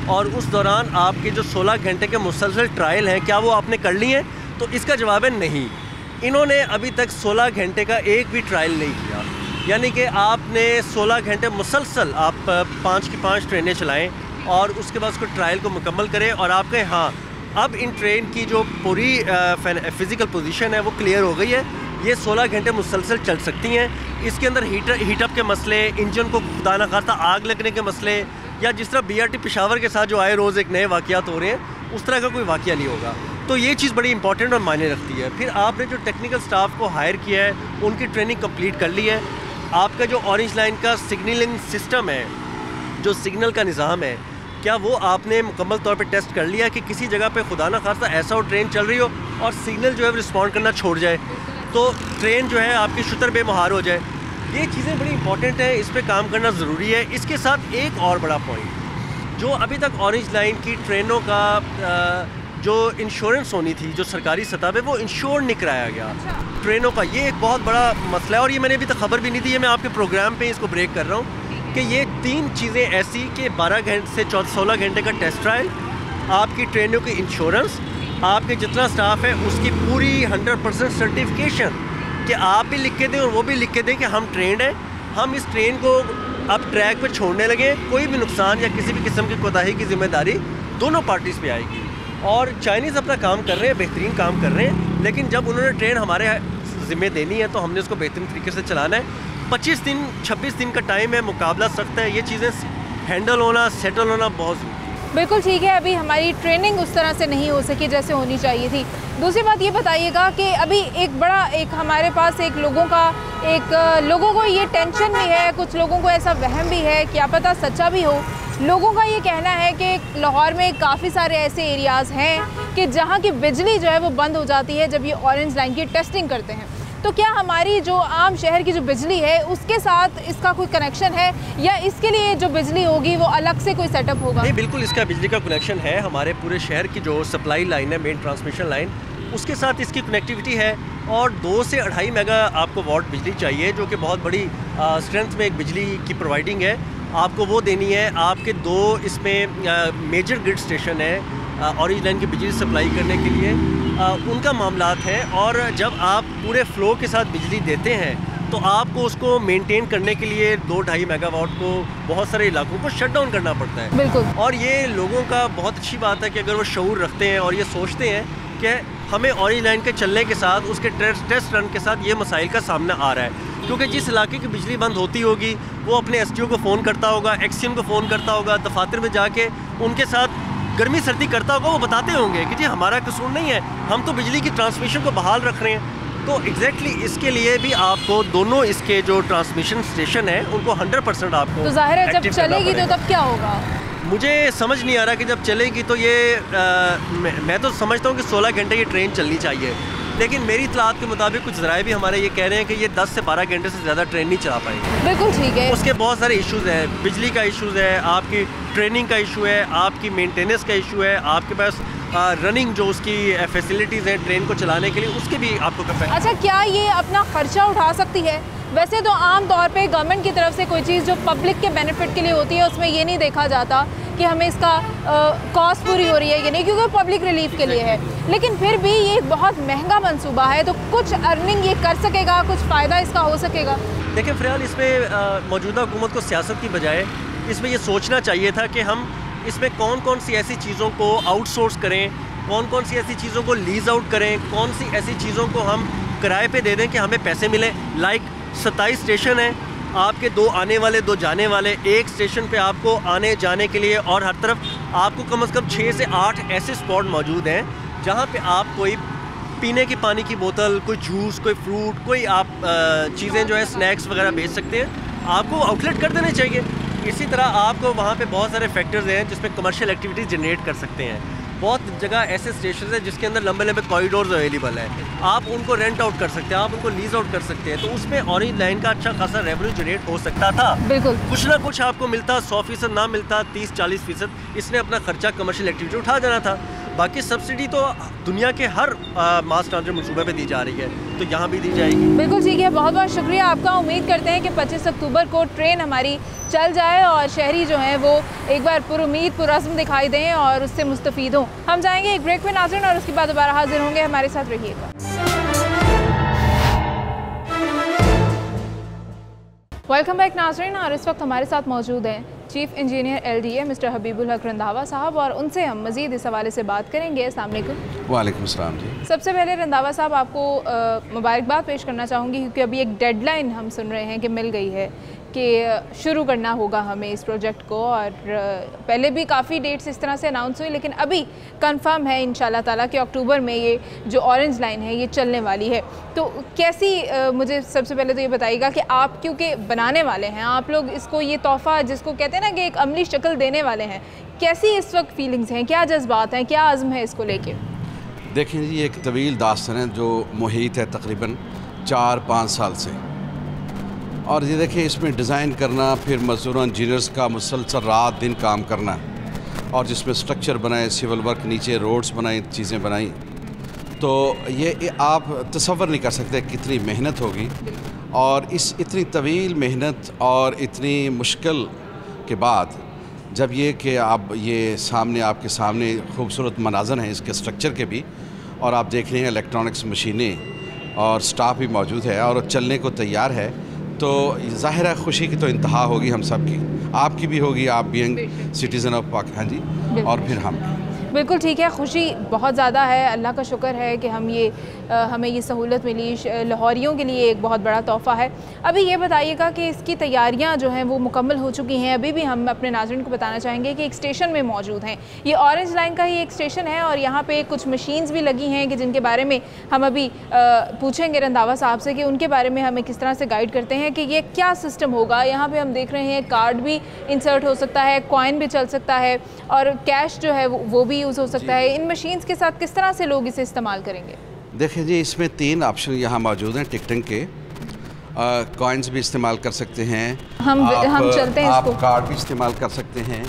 और उस दौरान आपके जो 16 घंटे के मुसलसल ट्रायल हैं क्या वो आपने कर लिए हैं? तो इसका जवाब है नहीं। इन्होंने अभी तक 16 घंटे का एक भी ट्रायल नहीं किया, यानी कि आपने 16 घंटे मुसलसल आप 5 की 5 ट्रेनें चलाएं और उसके बाद उसको ट्रायल को मुकम्मल करें और आप कहें हाँ अब इन ट्रेन की जो पूरी फ़िज़िकल पोजीशन है वो क्लियर हो गई है, ये 16 घंटे मुसलसल चल सकती हैं। इसके अंदर हीटअप के मसले, इंजन को खुदा न खास्ता आग लगने के मसले, या जिस तरह BRT पेशावर के साथ जो आए रोज़ एक नए वाक़यात हो रहे हैं, उस तरह का कोई वाक़या नहीं होगा। तो ये चीज़ बड़ी इंपॉर्टेंट और मायने रखती है। फिर आपने जो टेक्निकल स्टाफ को हायर किया है उनकी ट्रेनिंग कंप्लीट कर ली है। आपका जो ऑरेंज लाइन का सिग्नलिंग सिस्टम है, जो सिग्नल का निज़ाम है, क्या वो आपने मुकम्मल तौर पे टेस्ट कर लिया कि किसी जगह पे खुदा ना खास्ता ऐसा हो ट्रेन चल रही हो और सिग्नल जो है रिस्पॉन्ड करना छोड़ जाए तो ट्रेन जो है आपकी शुतर बेमुहार हो जाए। ये चीज़ें बड़ी इंपॉर्टेंट हैं, इस पर काम करना ज़रूरी है। इसके साथ एक और बड़ा पॉइंट, जो अभी तक ऑरेंज लाइन की ट्रेनों का जो इंश्योरेंस होनी थी, जो सरकारी सतह पे, वो इंश्योर नहीं कराया गया ट्रेनों का। ये एक बहुत बड़ा मसला है और ये मैंने अभी तक खबर भी नहीं दी है, मैं आपके प्रोग्राम पे इसको ब्रेक कर रहा हूँ कि ये 3 चीज़ें ऐसी कि 12 घंटे से 16 घंटे का टेस्ट ट्रायल, आपकी ट्रेनों की इंश्योरेंस, आपके जितना स्टाफ है उसकी पूरी 100% सर्टिफिकेशन कि आप भी लिख के दें और वो भी लिख के दें कि हम ट्रेंड हैं, हम इस ट्रेन को अब ट्रैक पर छोड़ने लगे, कोई भी नुकसान या किसी भी किस्म की कोताही की जिम्मेदारी दोनों पार्टीज़ पे आएगी। और चाइनीज़ अपना काम कर रहे हैं, बेहतरीन काम कर रहे हैं, लेकिन जब उन्होंने ट्रेन हमारे ज़िम्मे देनी है तो हमने उसको बेहतरीन तरीके से चलाना है। 25 दिन 26 दिन का टाइम है, मुकाबला सख्त है, ये चीज़ें हैंडल होना, सेटल होना बहुत ज़रूरी है।
बिल्कुल ठीक है, अभी हमारी ट्रेनिंग उस तरह से नहीं हो सकी जैसे होनी चाहिए थी। दूसरी बात ये बताइएगा कि अभी एक हमारे पास लोगों को ये टेंशन भी है, कुछ लोगों को ऐसा वहम भी है, क्या पता सच्चा भी हो। लोगों का ये कहना है कि लाहौर में काफ़ी सारे ऐसे एरियाज़ हैं कि जहाँ की बिजली जो है वो बंद हो जाती है जब ये ऑरेंज लाइन की टेस्टिंग करते हैं। तो क्या हमारी जो आम शहर की जो बिजली है उसके साथ इसका कोई कनेक्शन है, या इसके लिए जो बिजली होगी वो अलग से कोई सेटअप होगा?
नहीं, बिल्कुल इसका बिजली का कनेक्शन है। हमारे पूरे शहर की जो सप्लाई लाइन है, मेन ट्रांसमिशन लाइन, उसके साथ इसकी कनेक्टिविटी है और 2 से 2.5 मेगा आपको वाट बिजली चाहिए, जो कि बहुत बड़ी स्ट्रेंथ में एक बिजली की प्रोवाइडिंग है, आपको वो देनी है। आपके 2 इसमें मेजर ग्रिड स्टेशन है ऑरेंज लाइन की बिजली सप्लाई करने के लिए, उनका मामलात है। और जब आप पूरे फ्लो के साथ बिजली देते हैं तो आपको उसको मेंटेन करने के लिए 2-2.5 मेगावाट को बहुत सारे इलाकों को शट डाउन करना पड़ता है।
बिल्कुल।
और ये लोगों का बहुत अच्छी बात है कि अगर वो शऊर रखते हैं और ये सोचते हैं कि हमें ऑरेंज लाइन के चलने के साथ, उसके टेस्ट रन के साथ ये मसाइल का सामना आ रहा है। क्योंकि जिस इलाके की बिजली बंद होती होगी वो अपने SDO को फ़ोन करता होगा, एक्सचेंज को फ़ोन करता होगा, दफातर में जाके उनके साथ गर्मी सर्दी करता होगा, वो बताते होंगे कि जी हमारा कसूर नहीं है, हम तो बिजली की ट्रांसमिशन को बहाल रख रहे हैं। तो एग्जैक्टली इसके लिए भी आपको दोनों इसके जो ट्रांसमिशन स्टेशन है उनको 100% आपको,
तो जाहिर है जब चलेगी तो तब क्या होगा?
मुझे समझ नहीं आ रहा कि जब चलेगी तो ये मैं तो समझता हूँ कि 16 घंटे ये ट्रेन चलनी चाहिए, लेकिन मेरी इतलात के मुताबिक कुछ ज़राए भी हमारे ये कह रहे हैं कि ये 10 से 12 घंटे से ज़्यादा ट्रेन नहीं चला पाएगी।
बिल्कुल ठीक है।
उसके बहुत सारे इश्यूज़ हैं, बिजली का इशूज़ है, आपकी ट्रेनिंग का इशू है, आपकी मेंटेनेंस का इशू है, आपके पास रनिंग जो उसकी फैसिलिटीज़ हैं ट्रेन को चलाने के लिए, उसके भी आपको कैपेसिटी।
अच्छा, क्या ये अपना खर्चा उठा सकती है? वैसे तो आम तौर पे गवर्नमेंट की तरफ से कोई चीज़ जो पब्लिक के बेनिफिट के लिए होती है उसमें ये नहीं देखा जाता कि हमें इसका कॉस्ट पूरी हो रही है कि नहीं, क्योंकि पब्लिक रिलीफ के लिए है। लेकिन फिर भी ये एक बहुत महंगा मंसूबा है, तो कुछ अर्निंग ये कर सकेगा, कुछ फ़ायदा इसका हो सकेगा?
देखिए फ़िलहाल इसमें मौजूदा हुकूमत को सियासत की बजाय इसमें ये सोचना चाहिए था कि हम इसमें कौन कौन सी ऐसी चीज़ों को आउटसोर्स करें, कौन कौन सी ऐसी चीज़ों को लीज आउट करें, कौन सी ऐसी चीज़ों को हम किराए पे दे दें कि हमें पैसे मिलें। लाइक 27 स्टेशन हैं आपके, 2 आने वाले 2 जाने वाले, एक स्टेशन पे आपको आने जाने के लिए और हर तरफ आपको कम से कम 6 से 8 ऐसे स्पॉट मौजूद हैं जहाँ पे आप कोई पीने की पानी की बोतल, कोई जूस, कोई फ्रूट, कोई आप चीज़ें जो है स्नैक्स वगैरह बेच सकते हैं, आपको आउटलेट कर देने चाहिए। इसी तरह आपको वहाँ पे बहुत सारे फैक्टर्स हैं जिसमें कमर्शियल एक्टिविटीज़ जनरेट कर सकते हैं। बहुत जगह ऐसे स्टेशन हैं जिसके अंदर लंबे लंबे कॉरिडोर्स अवेलेबल है, आप उनको रेंट आउट कर सकते हैं, आप उनको लीज आउट कर सकते हैं। तो उसमें ऑरेंज लाइन का अच्छा खासा रेवेन्यू जनरेट हो सकता था।
बिल्कुल,
कुछ ना कुछ आपको मिलता, 100% ना मिलता 30-40%, इसने अपना खर्चा कमर्शियल एक्टिविटी उठा जाना था। बाकी सब्सिडी तो दुनिया के हर मास ट्रांजिट मनसूबे पे दी जा रही है, तो यहाँ भी दी जाएगी।
बिल्कुल ठीक है, बहुत बहुत शुक्रिया आपका। उम्मीद करते हैं कि 25 अक्टूबर को ट्रेन हमारी चल जाए और शहरी जो हैं वो एक बार पुरुमीद पुरअज़्म दिखाई दें और उससे मुस्तफ़ीद हों। हम जाएंगे एक ब्रेक में नाज़रीन, और उसके बाद दोबारा हाजिर होंगे। हमारे साथ रहिएगा। वेलकम बैक नाज़रीन, और इस वक्त हमारे साथ मौजूद हैं chief engineer LDA mister Habibul हक रंधावा साहब, और उनसे हम मज़ीद इस हवाले से बात करेंगे। अस्सलाम वालेकुम।
वालेकुम सलाम जी।
सबसे पहले रंधावा साहब आपको मुबारकबाद पेश करना चाहूँगी, क्योंकि अभी एक डेडलाइन हम सुन रहे हैं कि मिल गई है कि शुरू करना होगा हमें इस प्रोजेक्ट को, और पहले भी काफ़ी डेट्स इस तरह से अनाउंस हुई, लेकिन अभी कंफर्म है इंशाल्लाह ताला कि अक्टूबर में ये जो ऑरेंज लाइन है ये चलने वाली है। तो कैसी मुझे सबसे पहले तो ये बताइएगा कि आप क्योंकि बनाने वाले हैं, आप लोग इसको ये तोहफ़ा जिसको कहते हैं ना कि एक अमली शक्ल देने वाले हैं, कैसी इस वक्त फीलिंग्स हैं, क्या जज्बात हैं, क्या आज़म है इसको लेके?
देखें जी, एक तवील दास्तान है जो मुहित है तकरीबन 4-5 साल से, और ये देखिए इसमें डिज़ाइन करना, फिर मज़दूर इंजीनियर्स का मुसलसल रात दिन काम करना, और जिसमें स्ट्रक्चर बनाए, सिविल वर्क, नीचे रोड्स बनाई, चीज़ें बनाई, तो ये आप तसव्वुर नहीं कर सकते कितनी मेहनत होगी। और इस इतनी तवील मेहनत और इतनी मुश्किल के बाद जब ये कि आप ये सामने आपके सामने खूबसूरत मनाज़र हैं इसके स्ट्रक्चर के भी, और आप देख रहे हैं इलेक्ट्रॉनिक्स मशीनें और स्टाफ भी मौजूद है और चलने को तैयार है, तो ज़ाहिर है खुशी की तो इंतहा होगी हम सब की, आपकी भी होगी, आप बीइंग सिटीज़न ऑफ पाक। हाँ जी, और फिर हम
बिल्कुल ठीक है, खुशी बहुत ज़्यादा है, अल्लाह का शुक्र है कि हमें ये सहूलत मिली, लाहौरियों के लिए एक बहुत बड़ा तोहफ़ा है। अभी ये बताइएगा कि इसकी तैयारियां जो हैं वो मुकम्मल हो चुकी हैं? अभी भी हम अपने नाज़रीन को बताना चाहेंगे कि एक स्टेशन में मौजूद हैं, ये ऑरेंज लाइन का ही एक स्टेशन है, और यहाँ पे कुछ मशीन्स भी लगी हैं कि जिनके बारे में हम अभी पूछेंगे रंधावा साहब से कि उनके बारे में हमें किस तरह से गाइड करते हैं कि ये क्या सिस्टम होगा। यहाँ पर हम देख रहे हैं कार्ड भी इंसर्ट हो सकता है, कॉइन भी चल सकता है, और कैश जो है वो भी यूज़ हो सकता है। इन मशीन्स के साथ किस तरह से लोग इसे इस्तेमाल करेंगे?
देखिए जी, इसमें 3 ऑप्शन यहाँ मौजूद हैं टिकटिंग के। कॉइन्स भी इस्तेमाल कर सकते हैं, हम
चलते हैं,
आप कार्ड भी इस्तेमाल कर सकते हैं,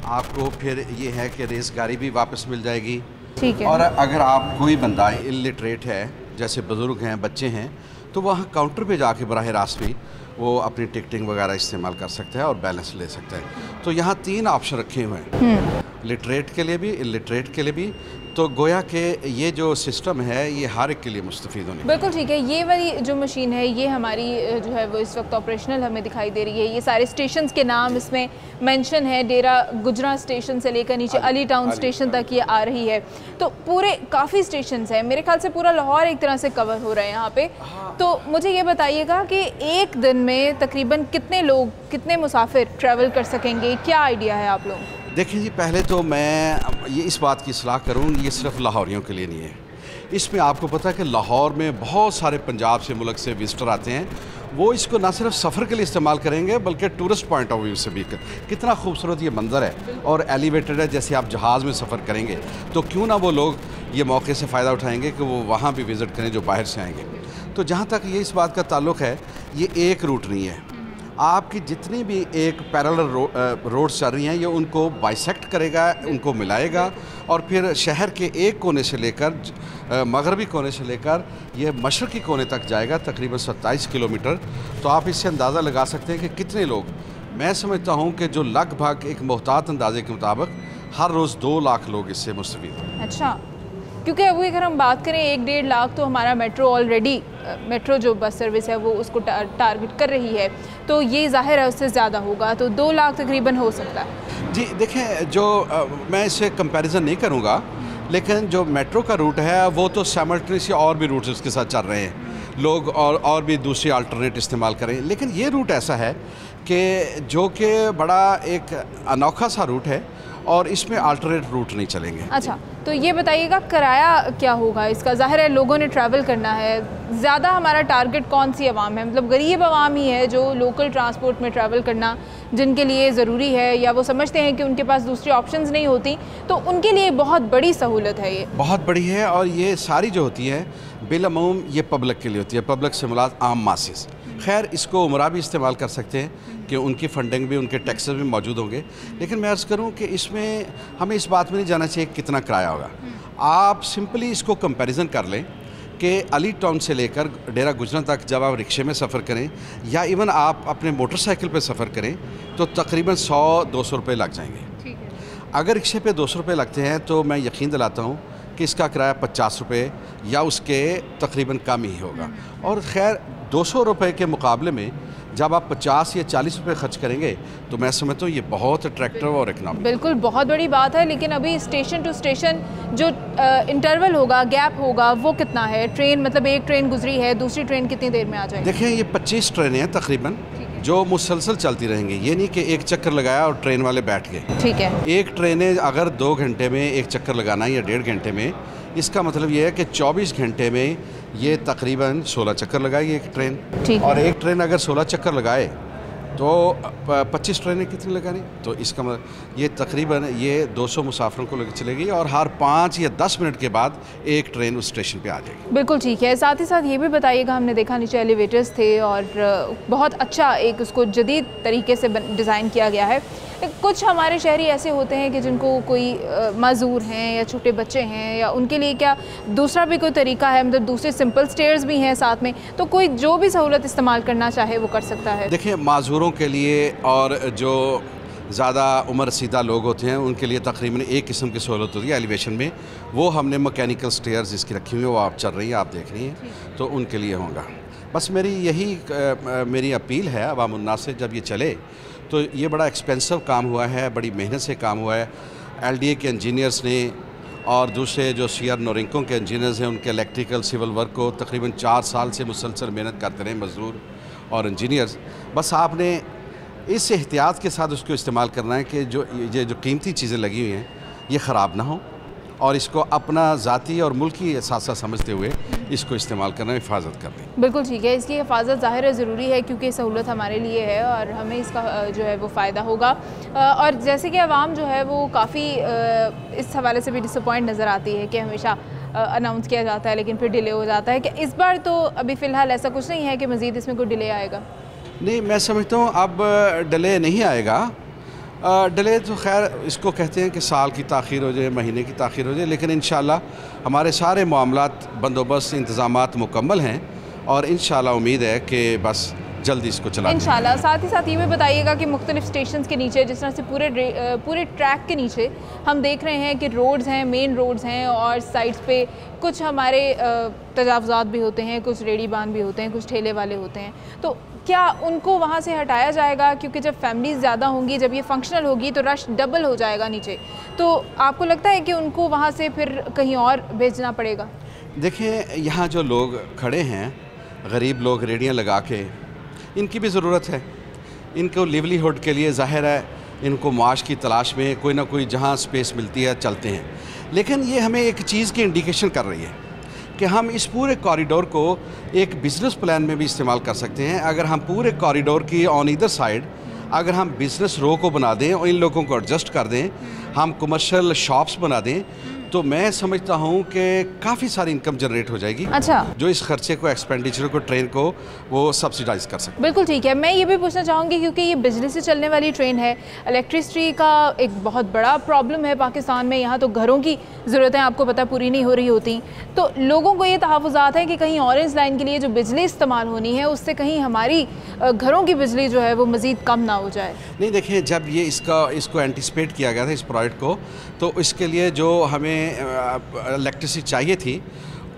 आपको फिर ये है कि रेस गाड़ी भी वापस मिल जाएगी।
ठीक है।
और अगर आप कोई बंदा इलिटरेट है, जैसे बुज़ुर्ग हैं, बच्चे हैं, तो वहाँ काउंटर पे जाके बराह रास्त भी वो अपनी टिकटिंग वगैरह इस्तेमाल कर सकता है और बैलेंस ले सकता है। तो यहाँ 3 ऑप्शन रखे हुए हैं, लिटरेट के लिए भी, इलिटरेट के लिए भी। तो गोया कि ये जो सिस्टम है ये हर एक के लिए मुस्तफ़ीद होने।
बिल्कुल ठीक है। ये वाली जो मशीन है ये हमारी जो है वो इस वक्त ऑपरेशनल हमें दिखाई दे रही है। ये सारे स्टेशंस के नाम इसमें मेंशन है, डेरा गुजरा स्टेशन से लेकर नीचे अली टाउन स्टेशन तक ये आ रही है। तो पूरे काफ़ी स्टेशंस हैं, मेरे ख्याल से पूरा लाहौर एक तरह से कवर हो रहा है यहाँ पे। तो मुझे ये बताइएगा कि एक दिन में तकरीबन कितने लोग, कितने मुसाफिर ट्रैवल कर सकेंगे, क्या आइडिया है आप लोगों?
देखिए जी, पहले तो मैं ये इस बात की सलाह करूँ, ये सिर्फ लाहौरियों के लिए नहीं है। इसमें आपको पता है कि लाहौर में बहुत सारे पंजाब से, मुल्क से विजिटर आते हैं, वो इसको ना सिर्फ सफ़र के लिए इस्तेमाल करेंगे बल्कि टूरिस्ट पॉइंट ऑफ व्यू से भी। कितना खूबसूरत ये मंज़र है और एलिवेटेड है, जैसे आप जहाज़ में सफ़र करेंगे, तो क्यों ना वो लोग ये मौके से फ़ायदा उठाएंगे कि वो वहाँ भी विज़िट करें जो बाहर से आएंगे। तो जहाँ तक ये इस बात का ताल्लुक़ है, ये एक रूट नहीं है, आपकी जितनी भी एक पैरेलल रोड्स चल रही हैं ये उनको बाइसेक्ट करेगा, उनको मिलाएगा, और फिर शहर के एक कोने से लेकर मगरबी कोने से लेकर ये मशरक़ी कोने तक जाएगा, तकरीबन 27 किलोमीटर। तो आप इससे अंदाज़ा लगा सकते हैं कि कितने लोग, मैं समझता हूँ कि जो लगभग एक मोहतात अंदाजे के मुताबिक हर रोज़ 2 लाख लोग इससे मुस्तफ़ीद हैं।
अच्छा, क्योंकि अभी अगर हम बात करें 1-1.5 लाख, तो हमारा मेट्रो ऑलरेडी, मेट्रो जो बस सर्विस है वो उसको टारगेट कर रही है, तो ये ज़ाहिर है उससे ज़्यादा होगा, तो 2 लाख तकरीबन हो सकता है।
जी देखें, जो मैं इससे कंपैरिजन नहीं करूँगा, लेकिन जो मेट्रो का रूट है वो तो साइमल्टेनियसली और भी रूट्स उसके साथ चल रहे हैं, लोग और भी दूसरी अल्टरनेट इस्तेमाल करें। लेकिन ये रूट ऐसा है कि जो कि बड़ा एक अनोखा सा रूट है और इसमें अल्टरनेट रूट नहीं चलेंगे।
अच्छा, तो ये बताइएगा किराया क्या होगा इसका? ज़ाहिर है लोगों ने ट्रैवल करना है, ज़्यादा हमारा टारगेट कौन सी आवाम है? मतलब गरीब आवाम ही है जो लोकल ट्रांसपोर्ट में ट्रैवल करना जिनके लिए ज़रूरी है, या वो समझते हैं कि उनके पास दूसरी ऑप्शंस नहीं होती, तो उनके लिए बहुत बड़ी सहूलत है ये।
बहुत बड़ी है, और ये सारी जो होती है बिलअमूम ये पब्लिक के लिए होती है, पब्लिक से मुराद आम मासेस। खैर इसको उमरा भी इस्तेमाल कर सकते हैं कि उनकी फ़ंडिंग भी, उनके टैक्सेस भी मौजूद होंगे, लेकिन मैं अर्ज़ करूं कि इसमें हमें इस बात में नहीं जाना चाहिए कितना किराया होगा। आप सिंपली इसको कंपैरिजन कर लें कि अली टाउन से लेकर डेरा गुजरा तक जब आप रिक्शे में सफ़र करें या इवन आप अपने मोटरसाइकिल पर सफ़र करें तो तकरीबन 100-200 रुपये लग जाएंगे। अगर रिक्शे पे 200 रुपये लगते हैं तो मैं यकीन दिलाता हूँ कि इसका किराया 50 रुपये या उसके तकरीबन कम ही होगा। और ख़ैर 200 रुपये के मुकाबले में जब आप 50 या 40 रुपये खर्च करेंगे तो मैं समझता हूँ ये बहुत अट्रैक्टिव और इकनॉमिक।
बिल्कुल बहुत बड़ी बात है, लेकिन अभी स्टेशन टू स्टेशन जो इंटरवल होगा, गैप होगा, वो कितना है? ट्रेन मतलब एक ट्रेन गुजरी है, दूसरी ट्रेन कितनी देर में आ जाएगी?
देखिए ये 25 ट्रेनें हैं तकरीबन जो मुसलसल चलती रहेंगी, ये नहीं कि एक चक्कर लगाया और ट्रेन वाले बैठ गए।
ठीक है।
एक ट्रेनें अगर 2 घंटे में एक चक्कर लगाना या 1.5 घंटे में, इसका मतलब ये है कि 24 घंटे में ये तकरीबन 16 चक्कर लगाएगी एक ट्रेन। और एक ट्रेन अगर 16 चक्कर लगाए तो 25 ट्रेनें कितनी लगानी? तो इसका मतलब ये तकरीबन ये 200 मुसाफिरों को लेकर चलेगी और हर 5 या 10 मिनट के बाद एक ट्रेन उस स्टेशन पे आ जाएगी।
बिल्कुल ठीक है। साथ ही साथ ये भी बताइएगा, हमने देखा नीचे एलिवेटर्स थे और बहुत अच्छा एक उसको जदीद तरीके से डिज़ाइन किया गया है। कुछ हमारे शहरी ऐसे होते हैं कि जिनको कोई माजूर हैं या छोटे बच्चे हैं, या उनके लिए क्या दूसरा भी कोई तरीका है? मतलब दूसरे सिंपल स्टेयर्स भी हैं साथ में, तो कोई जो भी सहूलत इस्तेमाल करना चाहे वो कर सकता है।
देखिए माजूरों के लिए और जो ज़्यादा उम्र रसीदा लोग होते हैं उनके लिए तकरीबन एक किस्म की सहूलत होती है एलिवेशन में, वो हमने मैकेनिकल स्टेयर्स जिसकी रखी हुई है वो आप चल रही है, आप देख रही हैं, तो उनके लिए होगा। बस मेरी अपील है अवाम उन्नास से, जब ये चले तो ये बड़ा एक्सपेंसिव काम हुआ है, बड़ी मेहनत से काम हुआ है। LDA के इंजीनियर्स ने और दूसरे जो CR नोरिंको के इंजीनियर्स हैं उनके इलेक्ट्रिकल सिविल वर्क को तकरीबन 4 साल से मुसलसल मेहनत करते रहे मज़दूर और इंजीनियर्स। बस आपने इस एहतियात के साथ उसको इस्तेमाल करना है कि ये जो कीमती चीज़ें लगी हुई हैं ये ख़राब ना हो, और इसको अपना ज़ाती और मुल्की एहसास समझते हुए इसको इस्तेमाल करना, हिफाजत करनी।
बिल्कुल ठीक है। इसकी हिफाजत ज़ाहिर है ज़रूरी है क्योंकि सहूलत हमारे लिए है और हमें इसका जो है वो फ़ायदा होगा। और जैसे कि आवाम जो है वो काफ़ी इस हवाले से भी डिसअपॉइंट नज़र आती है कि हमेशा अनाउंस किया जाता है लेकिन फिर डिले हो जाता है, कि इस बार तो अभी फ़िलहाल ऐसा कुछ नहीं है कि मज़ीद इसमें कोई डिले आएगा?
नहीं, मैं समझता हूँ अब डिले नहीं आएगा। डिले तो खैर इसको कहते हैं कि साल की ताख़ीर हो जाए, महीने की ताख़ीर हो जाए, लेकिन इंशाल्लाह हमारे सारे मामलात, बंदोबस्त, इंतज़ामात मुकम्मल हैं और इंशाल्लाह उम्मीद है कि बस जल्दी इसको चला
इंशाल्लाह। साथ ही साथ ये भी बताइएगा कि मुख्तलिफ स्टेशन के नीचे, जिस तरह से पूरे ट्रैक के नीचे हम देख रहे हैं कि रोड्स हैं, मेन रोड्स हैं और साइड्स पे कुछ हमारे तजावुज़ात भी होते हैं, कुछ रेहड़ीबान भी होते हैं, कुछ ठेले वाले होते हैं, तो क्या उनको वहाँ से हटाया जाएगा? क्योंकि जब फैमिलीज़ ज़्यादा होंगी, जब ये फंक्शनल होगी तो रश डबल हो जाएगा नीचे, तो आपको लगता है कि उनको वहाँ से फिर कहीं और भेजना पड़ेगा?
देखिए यहाँ जो लोग खड़े हैं, गरीब लोग रेहड़ियाँ लगा के, इनकी भी ज़रूरत है, इनको लिवलीहुड के लिए ज़ाहिर है इनको माश की तलाश में कोई ना कोई जहाँ स्पेस मिलती है चलते हैं, लेकिन ये हमें एक चीज़ की इंडिकेशन कर रही है कि हम इस पूरे कॉरिडोर को एक बिज़नेस प्लान में भी इस्तेमाल कर सकते हैं। अगर हम पूरे कॉरिडोर की ऑन ईदर साइड अगर हम बिज़नेस रो को बना दें और इन लोगों को एडजस्ट कर दें, हम कमर्शियल शॉप्स बना दें, तो मैं समझता हूँ कि काफ़ी सारी इनकम जनरेट हो जाएगी।
अच्छा,
जो इस खर्चे को, एक्सपेंडिचर को, ट्रेन को वो सब्सिडाइज कर सकते।
बिल्कुल ठीक है। मैं ये भी पूछना चाहूँगी क्योंकि ये बिजली से चलने वाली ट्रेन है, इलेक्ट्रिसिटी का एक बहुत बड़ा प्रॉब्लम है पाकिस्तान में। यहाँ तो घरों की ज़रूरतें आपको पता पूरी नहीं हो रही होती, तो लोगों को ये तहफ़्फ़ुज़ात है कि कहीं ऑरेंज लाइन के लिए जो बिजली इस्तेमाल होनी है उससे कहीं हमारी घरों की बिजली जो है वो मज़ीद कम ना हो जाए।
नहीं, देखिए जब ये इसको एंटिसिपेट किया गया था इस प्रोजेक्ट को, तो इसके लिए जो हमें इलेक्ट्रिसिटी चाहिए थी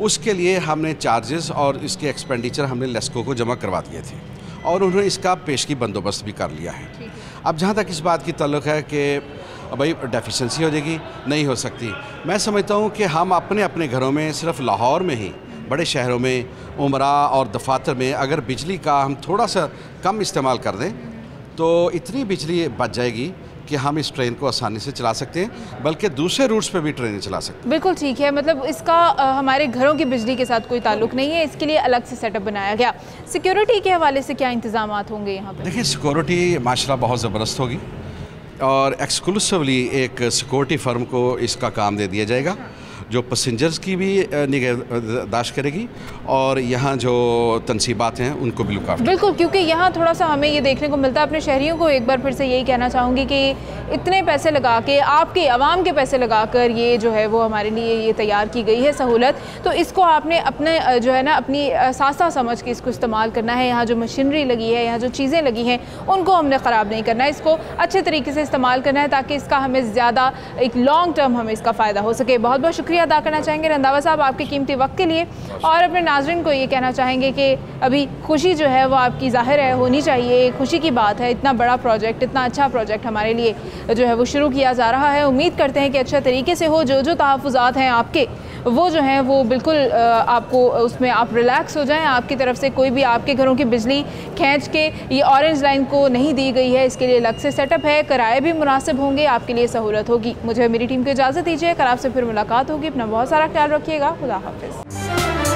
उसके लिए हमने चार्जेस और इसके एक्सपेंडिचर हमने लेस्को को जमा करवा दिए थे और उन्होंने इसका पेशगी बंदोबस्त भी कर लिया है। अब जहाँ तक इस बात की ताल्लुक़ है कि भाई डेफिशिएंसी हो जाएगी, नहीं हो सकती, मैं समझता हूँ कि हम अपने अपने घरों में, सिर्फ लाहौर में ही, बड़े शहरों में, उमरा और दफातर में अगर बिजली का हम थोड़ा सा कम इस्तेमाल कर दें तो इतनी बिजली बच जाएगी कि हम इस ट्रेन को आसानी से चला सकते हैं, बल्कि दूसरे रूट्स पे भी ट्रेनें चला सकते हैं।
बिल्कुल ठीक है, मतलब इसका हमारे घरों की बिजली के साथ कोई ताल्लुक नहीं है, इसके लिए अलग से सेटअप बनाया गया। सिक्योरिटी के हवाले से क्या इंतजाम होंगे यहाँ पर? देखिए,
सिक्योरिटी माशाल्लाह बहुत ज़बरदस्त होगी और एक्सक्लूसिवली एक सिक्योरिटी फर्म को इसका काम दे दिया जाएगा जो पैसेंजर्स की भी निगहदाश्त करेगी और यहाँ जो तनसीबात हैं उनको भी लुक आफ्टर।
बिल्कुल, क्योंकि यहाँ थोड़ा सा हमें ये देखने को मिलता है। अपने शहरियों को एक बार फिर से यही कहना चाहूँगी कि इतने पैसे लगा के, आपके आवाम के पैसे लगा कर ये जो है वो हमारे लिए ये तैयार की गई है सहूलत, तो इसको आपने अपने जो है ना अपनी सासा समझ के इसको इस्तेमाल करना है। यहाँ जो मशीनरी लगी है, यहाँ जो चीज़ें लगी हैं, उनको हमने ख़राब नहीं करना है, इसको अच्छे तरीके से इस्तेमाल करना है ताकि इसका हमें ज़्यादा एक लॉन्ग टर्म हमें इसका फ़ायदा हो सके। बहुत बहुत शुक्रिया अदा करना चाहेंगे रंधावा साहब आपके कीमती वक्त के लिए, और अपने नाज़रीन को ये कहना चाहेंगे कि अभी खुशी जो है वो आपकी ज़ाहिर है होनी चाहिए, खुशी की बात है। इतना बड़ा प्रोजेक्ट, इतना अच्छा प्रोजेक्ट हमारे लिए जो है वो शुरू किया जा रहा है। उम्मीद करते हैं कि अच्छे तरीके से हो। जो तहफ़्फ़ुज़ात हैं आपके वो जो हैं वो बिल्कुल आपको उसमें आप रिलैक्स हो जाएं। आपकी तरफ से कोई भी आपके घरों की बिजली खींच के ये ऑरेंज लाइन को नहीं दी गई है, इसके लिए अलग से सेटअप है, किराए भी मुनासिब होंगे, आपके लिए सहूलत होगी। मुझे मेरी टीम को इजाज़त दीजिए, कल आपसे फिर मुलाकात होगी। अपना बहुत सारा ख्याल रखिएगा। खुदा हाफ़िज़।